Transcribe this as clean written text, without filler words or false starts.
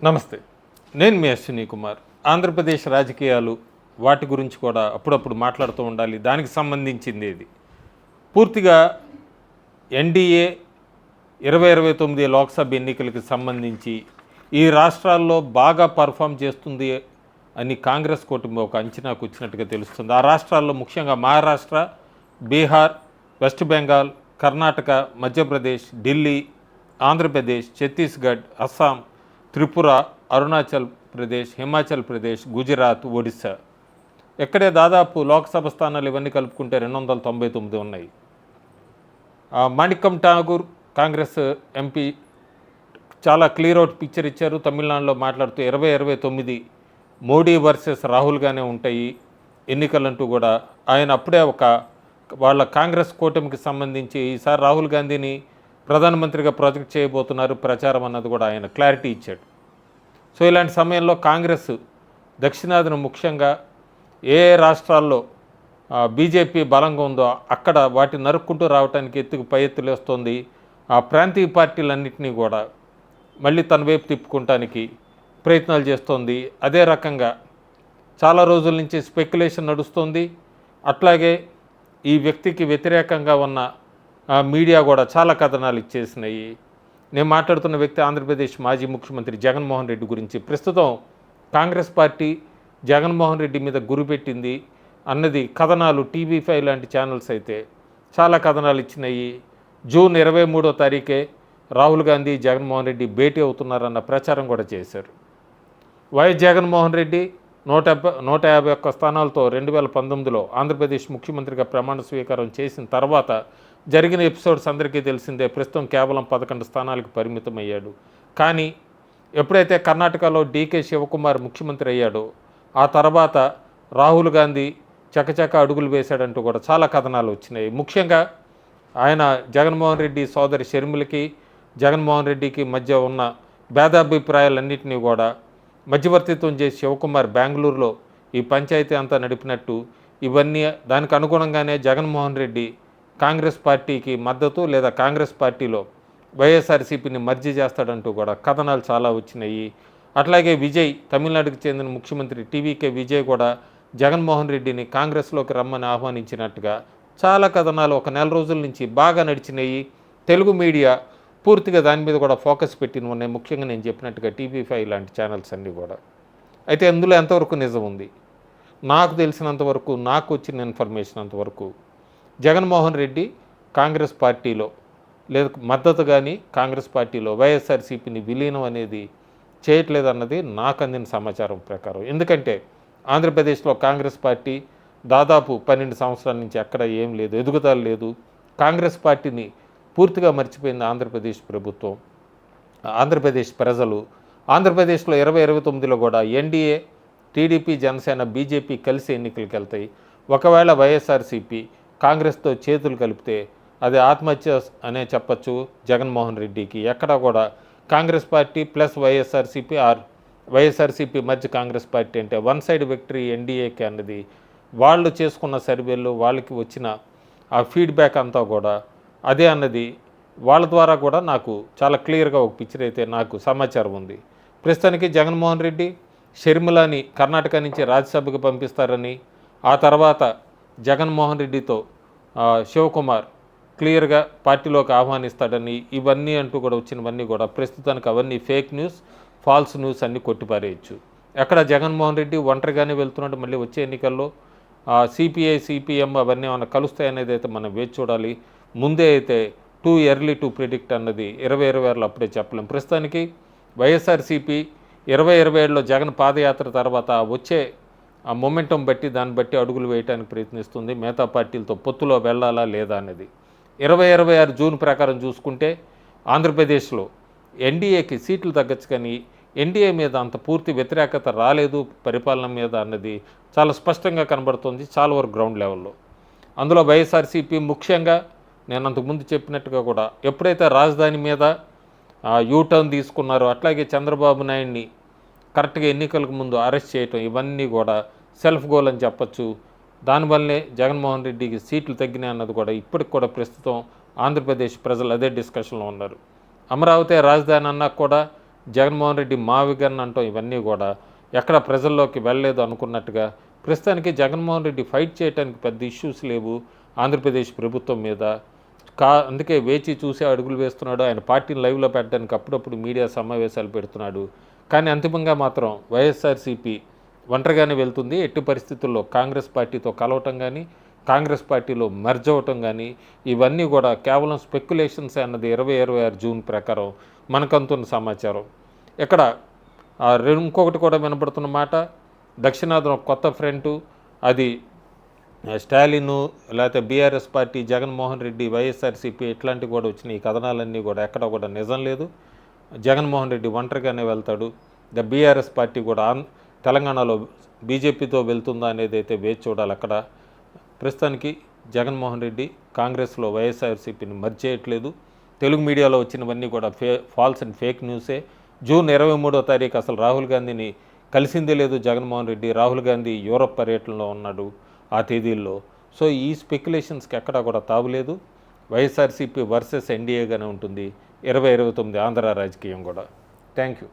నమస్తే. నేను మీ అశ్విని కుమార్. ఆంధ్రప్రదేశ్ రాజకీయాలు వాటి గురించి కూడా అప్పుడప్పుడు మాట్లాడుతూ ఉండాలి. దానికి సంబంధించింది ఇది. పూర్తిగా ఎన్డీఏ 2029 లోక్సభ ఎన్నికలకు సంబంధించి ఈ రాష్ట్రాల్లో బాగా పర్ఫామ్ చేస్తుంది అని కాంగ్రెస్ కూటమి ఒక అంచనాకు వచ్చినట్టుగా తెలుస్తుంది. ఆ రాష్ట్రాల్లో ముఖ్యంగా మహారాష్ట్ర, బీహార్, వెస్ట్ బెంగాల్, కర్ణాటక, మధ్యప్రదేశ్, ఢిల్లీ, ఆంధ్రప్రదేశ్, ఛత్తీస్గఢ్, అస్సాం, త్రిపుర, అరుణాచల్ ప్రదేశ్, హిమాచల్ ప్రదేశ్, గుజరాత్, ఒడిశా. ఎక్కడే దాదాపు లోక్సభ స్థానాలు ఇవన్నీ కలుపుకుంటే 299 ఉన్నాయి. మాణిక్కం ఠాగూర్ కాంగ్రెస్ ఎంపీ చాలా క్లియర్ అవుట్ పిక్చర్ ఇచ్చారు. తమిళనాడులో మాట్లాడుతూ 2029 మోడీ వర్సెస్ రాహుల్గానే ఉంటాయి ఎన్నికలంటూ కూడా ఆయన అప్పుడే వాళ్ళ కాంగ్రెస్ కూటమికి సంబంధించి ఈసారి రాహుల్ గాంధీని ప్రధానమంత్రిగా ప్రాజెక్ట్ చేయబోతున్నారు ప్రచారం అన్నది కూడా ఆయన క్లారిటీ ఇచ్చాడు. సో ఇలాంటి సమయంలో కాంగ్రెస్ దక్షిణాదిన ముఖ్యంగా ఏ రాష్ట్రాల్లో బీజేపీ బలంగా ఉందో అక్కడ వాటిని నరుక్కుంటూ రావడానికి ఎత్తుకు పై ఎత్తులు వేస్తుంది. ఆ ప్రాంతీయ పార్టీలన్నింటినీ కూడా మళ్ళీ తన వైపు తిప్పుకోవటానికి ప్రయత్నాలు చేస్తోంది. అదే రకంగా చాలా రోజుల నుంచి స్పెక్యులేషన్ నడుస్తుంది. అట్లాగే ఈ వ్యక్తికి వ్యతిరేకంగా ఉన్న మీడియా కూడా చాలా కథనాలు ఇచ్చేసినాయి. నేను మాట్లాడుతున్న వ్యక్తి ఆంధ్రప్రదేశ్ మాజీ ముఖ్యమంత్రి జగన్మోహన్ రెడ్డి గురించి. ప్రస్తుతం కాంగ్రెస్ పార్టీ జగన్మోహన్ రెడ్డి మీద గురిపెట్టింది అన్నది కథనాలు TV5 లాంటి ఛానల్స్ అయితే చాలా కథనాలు ఇచ్చినాయి. జూన్ 23వ తారీఖే రాహుల్ గాంధీ, జగన్మోహన్ రెడ్డి భేటీ అవుతున్నారన్న ప్రచారం కూడా చేశారు. వైఎస్ జగన్మోహన్ రెడ్డి 151 స్థానాలతో 2019లో ఆంధ్రప్రదేశ్ ముఖ్యమంత్రిగా ప్రమాణ స్వీకారం చేసిన తర్వాత జరిగిన ఎపిసోడ్స్ అందరికీ తెలిసిందే. ప్రస్తుతం కేవలం 11 స్థానాలకు పరిమితం అయ్యాడు. కానీ ఎప్పుడైతే కర్ణాటకలో డీకే శివకుమార్ ముఖ్యమంత్రి అయ్యాడో ఆ తర్వాత రాహుల్ గాంధీ చకచక అడుగులు వేశాడంటూ కూడా చాలా కథనాలు వచ్చినాయి. ముఖ్యంగా ఆయన జగన్మోహన్ రెడ్డి సోదరి షర్మిలకి, జగన్మోహన్ రెడ్డికి మధ్య ఉన్న భేదాభిప్రాయాలన్నింటినీ కూడా మధ్యవర్తిత్వం చేసి శివకుమార్ బెంగళూరులో ఈ పంచాయతీ అంతా నడిపినట్టు ఇవన్నీ దానికి అనుగుణంగానే జగన్మోహన్ రెడ్డి కాంగ్రెస్ పార్టీకి మద్దతు లేదా కాంగ్రెస్ పార్టీలో వైఎస్ఆర్సీపీని మర్జీ చేస్తాడంటూ కూడా కథనాలు చాలా వచ్చినాయి. అట్లాగే విజయ్, తమిళనాడుకు చెందిన ముఖ్యమంత్రి టీవీకే విజయ్ కూడా జగన్మోహన్ రెడ్డిని కాంగ్రెస్లోకి రమ్మని ఆహ్వానించినట్టుగా చాలా కథనాలు ఒక నెల రోజుల నుంచి బాగా నడిచినాయి. తెలుగు మీడియా పూర్తిగా దాని మీద కూడా ఫోకస్ పెట్టిన ఉన్నాయి. ముఖ్యంగా నేను చెప్పినట్టుగా TV5 లాంటి ఛానల్స్ అన్నీ కూడా. అయితే అందులో ఎంతవరకు నిజం ఉంది? నాకు తెలిసినంతవరకు, నాకు వచ్చిన ఇన్ఫర్మేషన్ అంతవరకు జగన్మోహన్ రెడ్డి కాంగ్రెస్ పార్టీలో లేదా మద్దతు కానీ కాంగ్రెస్ పార్టీలో వైఎస్ఆర్సీపీని విలీనం అనేది చేయట్లేదన్నది నాకు అందిన సమాచారం ప్రకారం. ఎందుకంటే ఆంధ్రప్రదేశ్లో కాంగ్రెస్ పార్టీ దాదాపు 12 సంవత్సరాల నుంచి ఎక్కడ ఏం లేదు, ఎదుగుదల లేదు. కాంగ్రెస్ పార్టీని పూర్తిగా మర్చిపోయింది ఆంధ్రప్రదేశ్ ప్రభుత్వం, ఆంధ్రప్రదేశ్ ప్రజలు. ఆంధ్రప్రదేశ్లో 2029లో కూడా ఎన్డీఏ, టీడీపీ, జనసేన, బీజేపీ కలిసి ఎన్నికలకు వెళ్తాయి. ఒకవేళ వైఎస్ఆర్సీపీ కాంగ్రెస్తో చేతులు కలిపితే అది ఆత్మహత్య అనే చెప్పచ్చు జగన్మోహన్ రెడ్డికి. ఎక్కడ కూడా Congress party plus YSRCP or YSRCP మధ్య కాంగ్రెస్ పార్టీ అంటే వన్ సైడ్ విక్టరీ ఎన్డీఏకి అన్నది వాళ్ళు చేసుకున్న సర్వేలు, వాళ్ళకి వచ్చిన ఆ ఫీడ్బ్యాక్ అంతా కూడా అదే అన్నది వాళ్ళ ద్వారా కూడా నాకు చాలా క్లియర్గా ఒక పిక్చర్ అయితే నాకు సమాచారం ఉంది. ప్రస్తుతానికి జగన్మోహన్ రెడ్డి షర్మిలాని కర్ణాటక నుంచి రాజ్యసభకు పంపిస్తారని, ఆ తర్వాత జగన్మోహన్ రెడ్డితో శివకుమార్ క్లియర్గా పార్టీలోకి ఆహ్వానిస్తాడని ఇవన్నీ అంటూ కూడా వచ్చినవన్నీ కూడా ప్రస్తుతానికి అవన్నీ ఫేక్ న్యూస్, ఫాల్స్ న్యూస్ అన్నీ కొట్టిపారేయచ్చు. ఎక్కడ జగన్మోహన్ రెడ్డి ఒంటరిగానే వెళ్తున్నట్టు మళ్ళీ వచ్చే ఎన్నికల్లో సిపిఐ, సిపిఎం అవన్నీ ఏమైనా కలుస్తాయనేది అయితే మనం వేచి చూడాలి. ముందే అయితే టూ ఎర్లీ టు ప్రిడిక్ట్ అన్నది 2026లో అప్పుడే చెప్పలేం. ప్రస్తుతానికి వైఎస్ఆర్సీపీ 2027లో జగన్ పాదయాత్ర తర్వాత వచ్చే ఆ మొమెంటం బట్టి దాన్ని బట్టి అడుగులు వేయడానికి ప్రయత్నిస్తుంది. మిగతా పార్టీలతో పొత్తులో వెళ్ళాలా లేదా అనేది 2026 జూన్ ప్రకారం చూసుకుంటే ఆంధ్రప్రదేశ్లో ఎన్డీఏకి సీట్లు తగ్గచ్చు, కానీ ఎన్డీఏ మీద అంత పూర్తి వ్యతిరేకత రాలేదు పరిపాలన మీద అన్నది చాలా స్పష్టంగా కనబడుతుంది చాలా వరకు గ్రౌండ్ లెవెల్లో. అందులో వైఎస్ఆర్సీపీ ముఖ్యంగా నేను అంతకుముందు చెప్పినట్టుగా కూడా ఎప్పుడైతే రాజధాని మీద యూటర్న్ తీసుకున్నారో అట్లాగే చంద్రబాబు నాయుడిని కరెక్ట్గా ఎన్నికలకు ముందు అరెస్ట్ చేయటం ఇవన్నీ కూడా సెల్ఫ్ గోల్ అని చెప్పచ్చు. దానివల్లనే జగన్మోహన్ రెడ్డికి సీట్లు తగ్గినాయి అన్నది కూడా ఇప్పటికి కూడా ప్రస్తుతం ఆంధ్రప్రదేశ్ ప్రజలు అదే డిస్కషన్లో ఉన్నారు. అమరావతి రాజధాని అన్నా కూడా జగన్మోహన్ రెడ్డి మా విగన్ అంటాం, ఇవన్నీ కూడా ఎక్కడ ప్రజల్లోకి వెళ్ళలేదు అనుకున్నట్టుగా. ప్రస్తుతానికి జగన్మోహన్ రెడ్డి ఫైట్ చేయడానికి పెద్ద ఇష్యూస్ లేవు ఆంధ్రప్రదేశ్ ప్రభుత్వం మీద. అందుకే వేచి చూసి అడుగులు వేస్తున్నాడు. ఆయన పార్టీని లైవ్లో పెట్టడానికి అప్పుడప్పుడు మీడియా సమావేశాలు పెడుతున్నాడు. కానీ అంతిమంగా మాత్రం వైఎస్ఆర్సీపీ ఒంటరిగానే వెళ్తుంది. ఎట్టి పరిస్థితుల్లో కాంగ్రెస్ పార్టీతో కలవటం కానీ, కాంగ్రెస్ పార్టీలో మెర్జ్ అవ్వటం కానీ, ఇవన్నీ కూడా కేవలం స్పెక్యులేషన్స్ అన్నది 2026 జూన్ ప్రకారం మనకంతున్న సమాచారం. ఇక్కడ ఇంకొకటి కూడా వినపడుతున్న మాట, దక్షిణాదిన కొత్త ఫ్రంటు, అది స్టాలిన్ లేకపోతే బీఆర్ఎస్ పార్టీ, జగన్మోహన్ రెడ్డి, వైఎస్ఆర్సీపీ ఇట్లాంటివి కూడా వచ్చినాయి. ఈ కథనాలన్నీ కూడా ఎక్కడ కూడా నిజం లేదు. జగన్మోహన్ రెడ్డి ఒంటరిగానే వెళ్తాడు. బీఆర్ఎస్ పార్టీ కూడా తెలంగాణలో బీజేపీతో వెళ్తుందా అనేది అయితే వేచి చూడాలి. అక్కడ ప్రస్తుతానికి జగన్మోహన్ రెడ్డి కాంగ్రెస్లో వైఎస్ఆర్సీపీని మర్జ్ చేయట్లేదు. తెలుగు మీడియాలో వచ్చినవన్నీ కూడా ఫాల్స్ అండ్ ఫేక్ న్యూసే. జూన్ 23వ తారీఖు అసలు రాహుల్ గాంధీని కలిసిందే లేదు జగన్మోహన్ రెడ్డి. రాహుల్ గాంధీ యూరప్ పర్యటనలో ఉన్నాడు ఆ తేదీల్లో. సో ఈ స్పెక్యులేషన్స్కి ఎక్కడా కూడా తావులేదు. వైఎస్ఆర్సీపీ వర్సెస్ ఎన్డీఏగానే ఉంటుంది 2029 ఆంధ్ర రాజకీయం కూడా. Thank you.